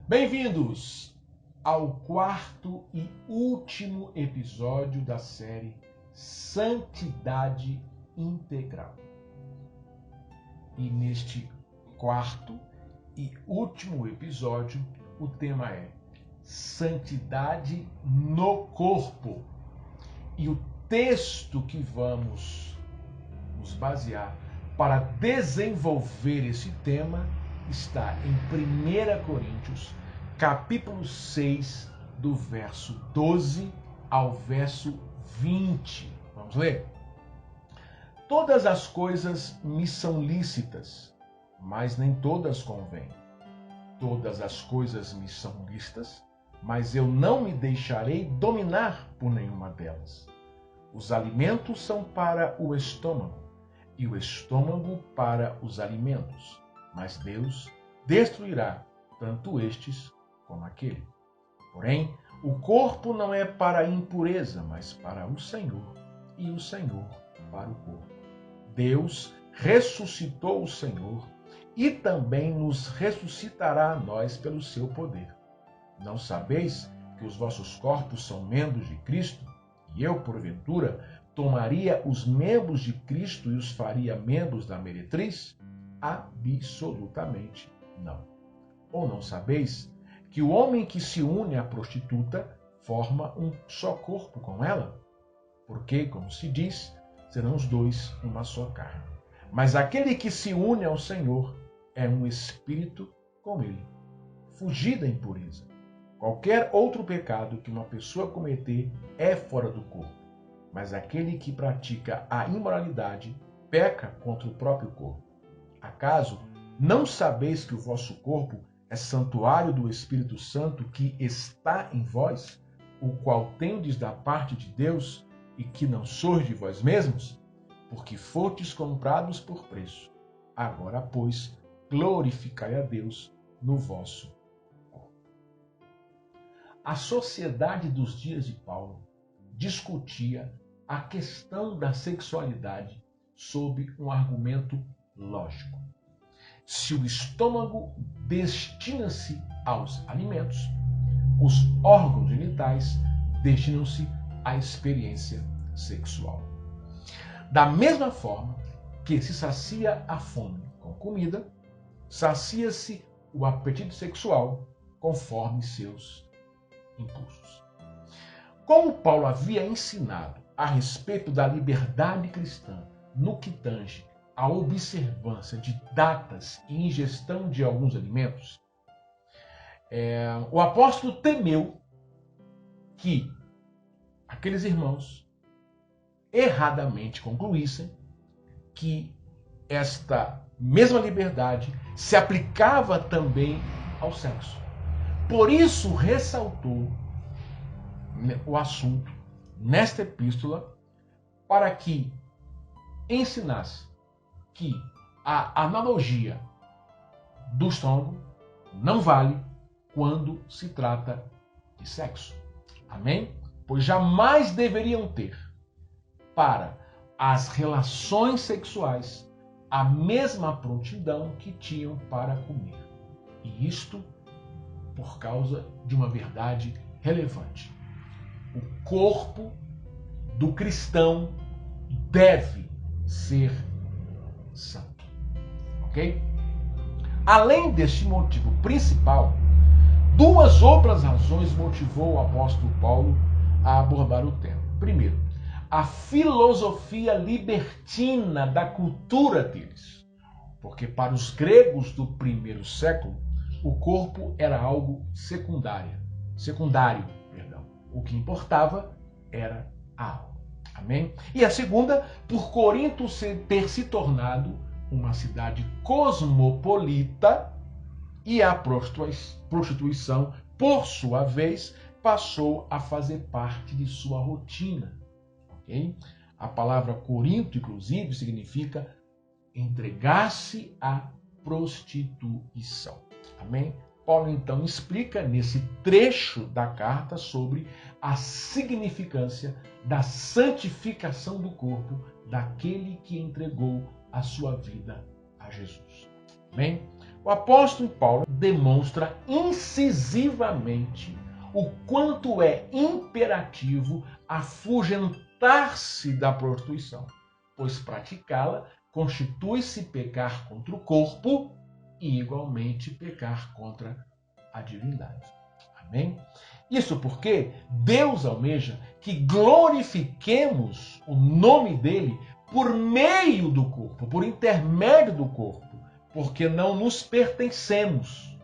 Bem-vindos ao quarto e último episódio da série Santidade Integral. E neste quarto e último episódio, o tema é Santidade no Corpo. E o texto que vamos nos basear para desenvolver esse tema está em 1 Coríntios, capítulo 6, do verso 12 ao verso 20. Vamos ler? Todas as coisas me são lícitas, mas nem todas convêm. Todas as coisas me são lícitas, mas eu não me deixarei dominar por nenhuma delas. Os alimentos são para o estômago, e o estômago para os alimentos. Mas Deus destruirá tanto estes como aquele. Porém, o corpo não é para a impureza, mas para o Senhor, e o Senhor para o corpo. Deus ressuscitou o Senhor e também nos ressuscitará a nós pelo seu poder. Não sabeis que os vossos corpos são membros de Cristo? E eu, porventura, tomaria os membros de Cristo e os faria membros da meretriz? Absolutamente não. Ou não sabeis que o homem que se une à prostituta forma um só corpo com ela? Porque, como se diz, serão os dois uma só carne. Mas aquele que se une ao Senhor é um espírito com ele. Fugir da impureza. Qualquer outro pecado que uma pessoa cometer é fora do corpo. Mas aquele que pratica a imoralidade peca contra o próprio corpo. Acaso não sabeis que o vosso corpo é santuário do Espírito Santo que está em vós, o qual tendes da parte de Deus e que não sois de vós mesmos? Porque fostes comprados por preço. Agora, pois, glorificai a Deus no vosso corpo. A sociedade dos dias de Paulo discutia a questão da sexualidade sob um argumento lógico. Se o estômago destina-se aos alimentos, os órgãos genitais destinam-se à experiência sexual. Da mesma forma que se sacia a fome com comida, sacia-se o apetite sexual conforme seus impulsos. Como Paulo havia ensinado a respeito da liberdade cristã no que tange à observância de datas e ingestão de alguns alimentos, o apóstolo temeu que aqueles irmãos erradamente concluíssem que esta mesma liberdade se aplicava também ao sexo. Por isso ressaltou o assunto nesta epístola para que ensinasse que a analogia do estômago não vale quando se trata de sexo. Amém? Pois jamais deveriam ter para as relações sexuais a mesma prontidão que tinham para comer. E isto por causa de uma verdade relevante. O corpo do cristão deve ser santo. Ok? Além deste motivo principal, duas outras razões motivou o apóstolo Paulo a abordar o tema. Primeiro, a filosofia libertina da cultura deles. Porque para os gregos do primeiro século, o corpo era algo secundário. O que importava era a alma. Amém? E a segunda, por Corinto ter se tornado uma cidade cosmopolita e a prostituição, por sua vez, passou a fazer parte de sua rotina. Okay? A palavra Corinto, inclusive, significa entregar-se à prostituição. Amém? Paulo então explica nesse trecho da carta sobre a significância da santificação do corpo daquele que entregou a sua vida a Jesus. Amém? O apóstolo Paulo demonstra incisivamente o quanto é imperativo afugentar-se da prostituição, pois praticá-la constitui-se pecar contra o corpo e igualmente pecar contra a divindade. Amém? Isso porque Deus almeja que glorifiquemos o nome dele por meio do corpo, por intermédio do corpo, porque não nos pertencemos.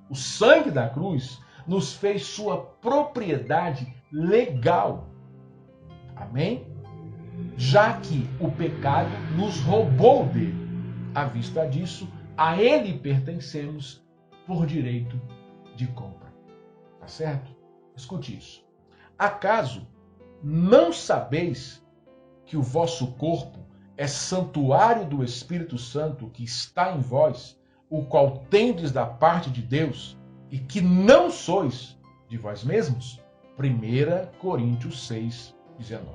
O sangue da cruz nos fez sua propriedade legal. Amém? Já que o pecado nos roubou dele. À vista disso, a ele pertencemos por direito de compra. Tá certo? Escute isso. Acaso não sabeis que o vosso corpo é santuário do Espírito Santo que está em vós, o qual tendes da parte de Deus, e que não sois de vós mesmos? 1 Coríntios 6, 19.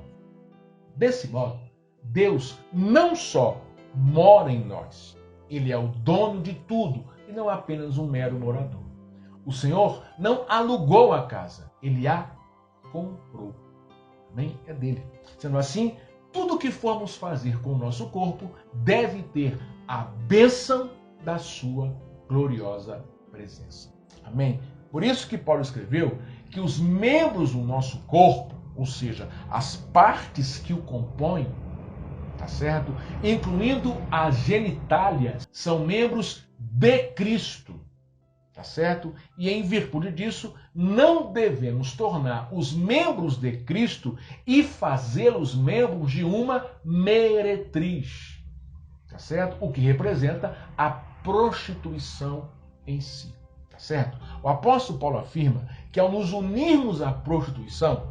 Desse modo, Deus não só mora em nós, ele é o dono de tudo e não apenas um mero morador. O Senhor não alugou a casa, ele a comprou. Amém? É dele. Sendo assim, tudo o que formos fazer com o nosso corpo deve ter a bênção da sua gloriosa presença. Amém? Por isso que Paulo escreveu que os membros do nosso corpo, ou seja, as partes que o compõem, tá certo? Incluindo as genitálias, são membros de Cristo. Tá certo? E em virtude disso, não devemos tornar os membros de Cristo e fazê-los membros de uma meretriz. Tá certo? O que representa a prostituição em si. Tá certo? O apóstolo Paulo afirma que ao nos unirmos à prostituição,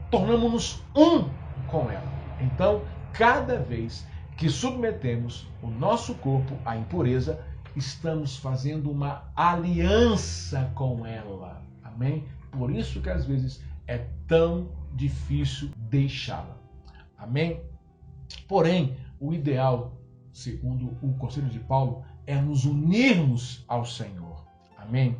tornamos-nos um com ela. Então, cada vez que submetemos o nosso corpo à impureza, estamos fazendo uma aliança com ela. Amém? Por isso que às vezes é tão difícil deixá-la. Amém? Porém, o ideal, segundo o conselho de Paulo, é nos unirmos ao Senhor. Amém?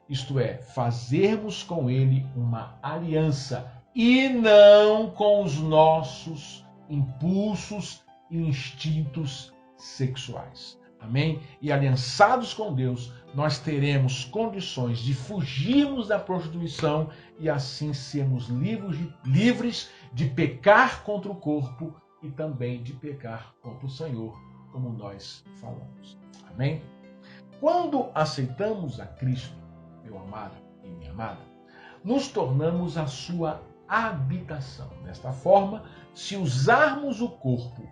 Isto é, fazermos com ele uma aliança e não com os nossos impulsos e instintos sexuais. Amém? E aliançados com Deus, nós teremos condições de fugirmos da prostituição e assim sermos livres de pecar contra o corpo e também de pecar contra o Senhor, como nós falamos. Amém? Quando aceitamos a Cristo, meu amado e minha amada, nos tornamos a sua habitação. Desta forma, se usarmos o corpo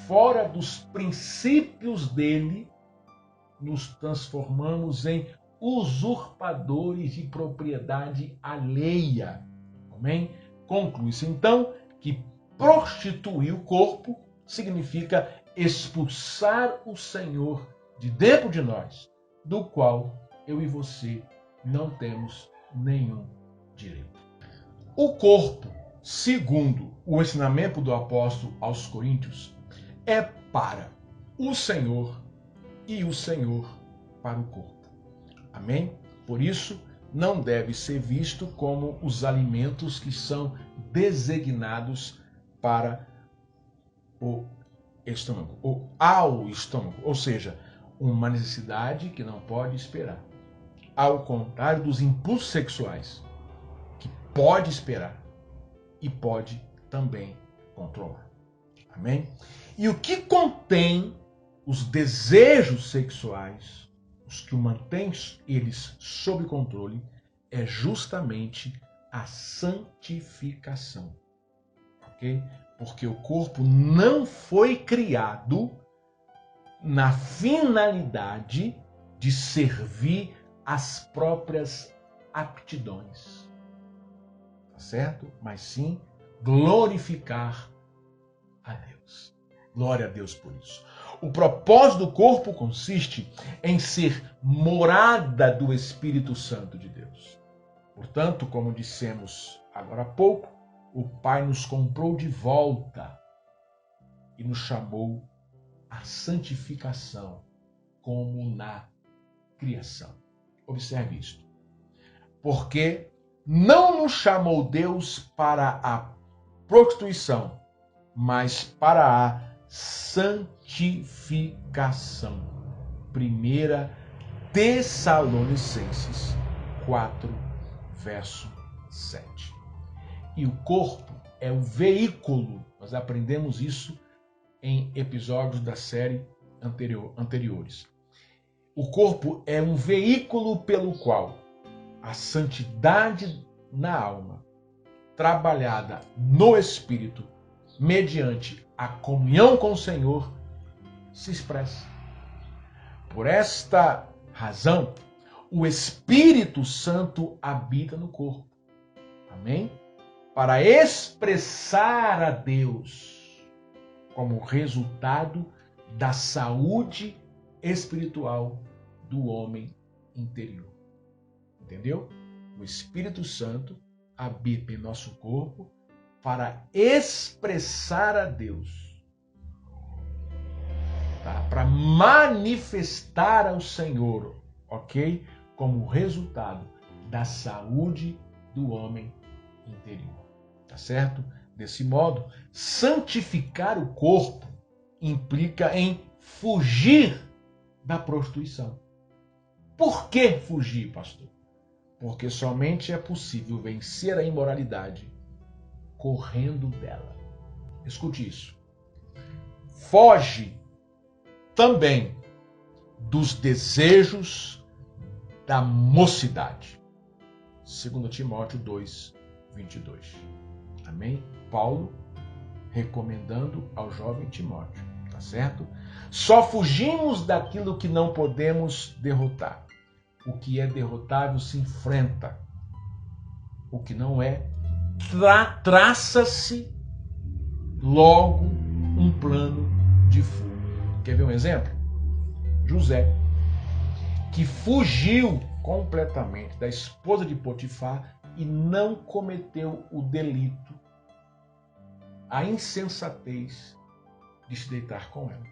fora dos princípios dele, nos transformamos em usurpadores de propriedade alheia. Amém? Conclui-se então que prostituir o corpo significa expulsar o Senhor de dentro de nós, do qual eu e você não temos nenhum direito. O corpo, segundo o ensinamento do apóstolo aos Coríntios, é para o Senhor e o Senhor para o corpo. Amém? Por isso, não deve ser visto como os alimentos que são designados para o estômago, ou ao estômago, ou seja, uma necessidade que não pode esperar. Ao contrário dos impulsos sexuais, que pode esperar e pode também controlar. Amém? E o que contém os desejos sexuais, os que o mantêm eles sob controle, é justamente a santificação. Ok? Porque o corpo não foi criado na finalidade de servir às próprias aptidões. Tá certo? Mas sim glorificar a Deus. Glória a Deus por isso. O propósito do corpo consiste em ser morada do Espírito Santo de Deus. Portanto, como dissemos agora há pouco, o Pai nos comprou de volta e nos chamou à santificação, como na criação. Observe isto. Porque não nos chamou Deus para a prostituição, mas para a santificação. 1 Tessalonicenses 4, verso 7. E o corpo é o veículo, nós aprendemos isso em episódios da série anteriores. O corpo é um veículo pelo qual a santidade na alma, trabalhada no Espírito, mediante a comunhão com o Senhor, se expressa. Por esta razão, o Espírito Santo habita no corpo. Amém? Para expressar a Deus como resultado da saúde espiritual do homem interior. Entendeu? O Espírito Santo habita em nosso corpo para expressar a Deus, tá? Para manifestar ao Senhor, ok? Como resultado da saúde do homem interior, tá certo? Desse modo, santificar o corpo implica em fugir da prostituição. Por que fugir, pastor? Porque somente é possível vencer a imoralidade correndo dela. Escute isso. Foge também dos desejos da mocidade. 2 Timóteo 2, 22. Amém? Paulo recomendando ao jovem Timóteo, tá certo? Só fugimos daquilo que não podemos derrotar. O que é derrotável se enfrenta. O que não é, traça-se logo um plano de fuga. Quer ver um exemplo? José, que fugiu completamente da esposa de Potifar e não cometeu o delito, a insensatez de se deitar com ela.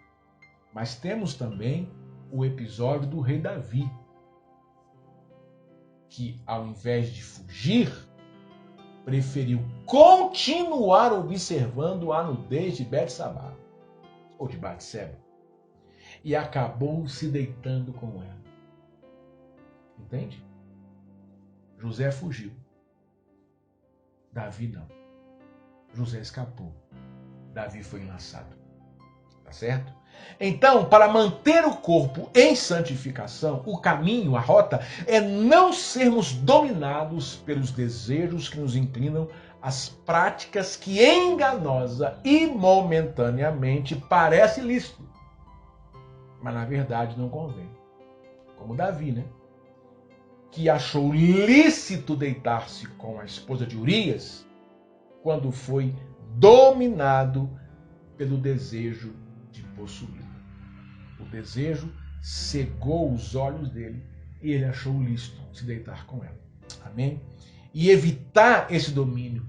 Mas temos também o episódio do rei Davi, que ao invés de fugir, preferiu continuar observando a nudez de Betsabá, ou de Batseba, e acabou se deitando com ela. Entende? José fugiu. Davi não. José escapou. Davi foi enlaçado. Tá certo? Então, para manter o corpo em santificação, o caminho, a rota, é não sermos dominados pelos desejos que nos inclinam às práticas que enganosa e momentaneamente parece lícito, mas na verdade não convém. Como Davi, né? Que achou lícito deitar-se com a esposa de Urias quando foi dominado pelo desejo de possuí-la. O desejo cegou os olhos dele e ele achou lícito se deitar com ela. Amém? E evitar esse domínio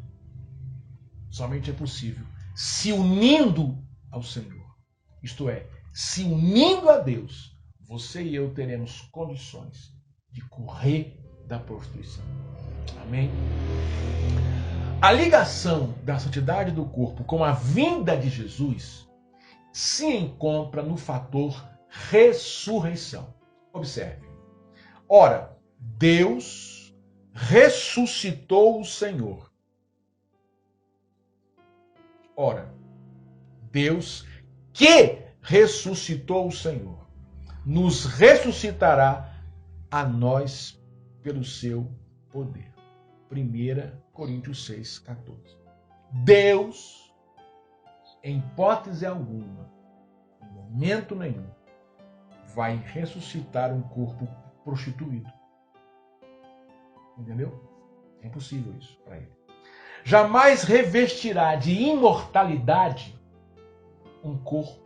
somente é possível se unindo ao Senhor. Isto é, se unindo a Deus, você e eu teremos condições de correr da prostituição. Amém? A ligação da santidade do corpo com a vinda de Jesus se encontra no fator ressurreição. Observe. Ora, Deus ressuscitou o Senhor. Ora, Deus que ressuscitou o Senhor nos ressuscitará a nós pelo seu poder. 1 Coríntios 6, 14. Deus, em hipótese alguma, em momento nenhum, vai ressuscitar um corpo prostituído. Entendeu? É impossível isso para ele. Jamais revestirá de imortalidade um corpo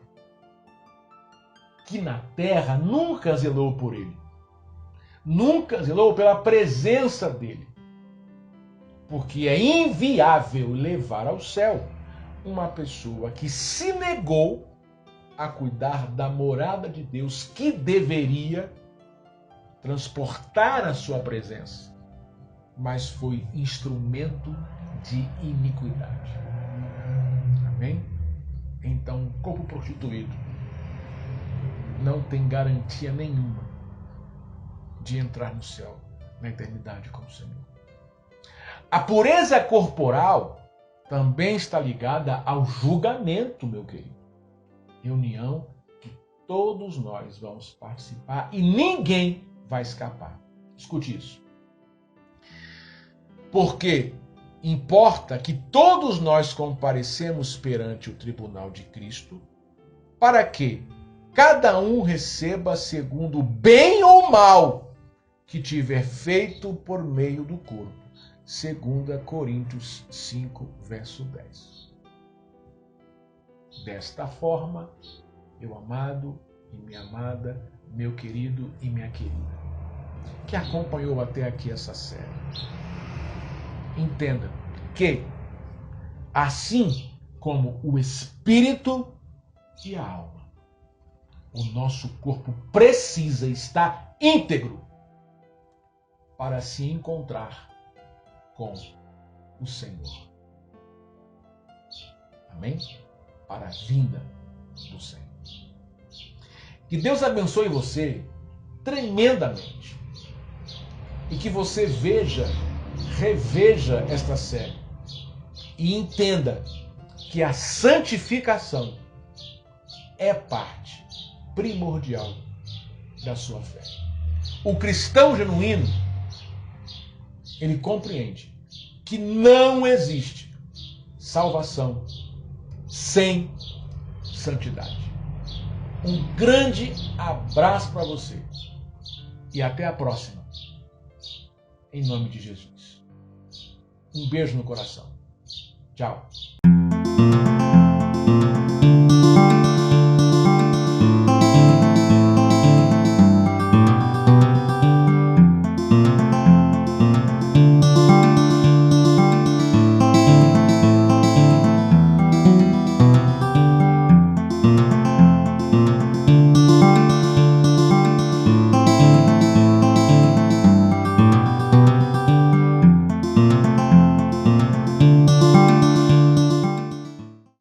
aqui na terra nunca zelou por ele. Nunca zelou pela presença dele. Porque é inviável levar ao céu uma pessoa que se negou a cuidar da morada de Deus, que deveria transportar a sua presença, mas foi instrumento de iniquidade. Amém? Então, um corpo prostituído não tem garantia nenhuma de entrar no céu, na eternidade com o Senhor. A pureza corporal também está ligada ao julgamento, meu querido. Reunião que todos nós vamos participar e ninguém vai escapar. Escute isso. Porque importa que todos nós comparecemos perante o tribunal de Cristo, para que cada um receba segundo o bem ou mal que tiver feito por meio do corpo. 2 Coríntios 5, verso 10. Desta forma, meu amado e minha amada, meu querido e minha querida, que acompanhou até aqui essa série, entenda que, assim como o espírito e a alma, o nosso corpo precisa estar íntegro para se encontrar com o Senhor. Amém? Para a vinda do Senhor. Que Deus abençoe você tremendamente e que você reveja esta série e entenda que a santificação é parte primordial da sua fé. O cristão genuíno, ele compreende que não existe salvação sem santidade. Um grande abraço para você e até a próxima. Em nome de Jesus. Um beijo no coração. Tchau.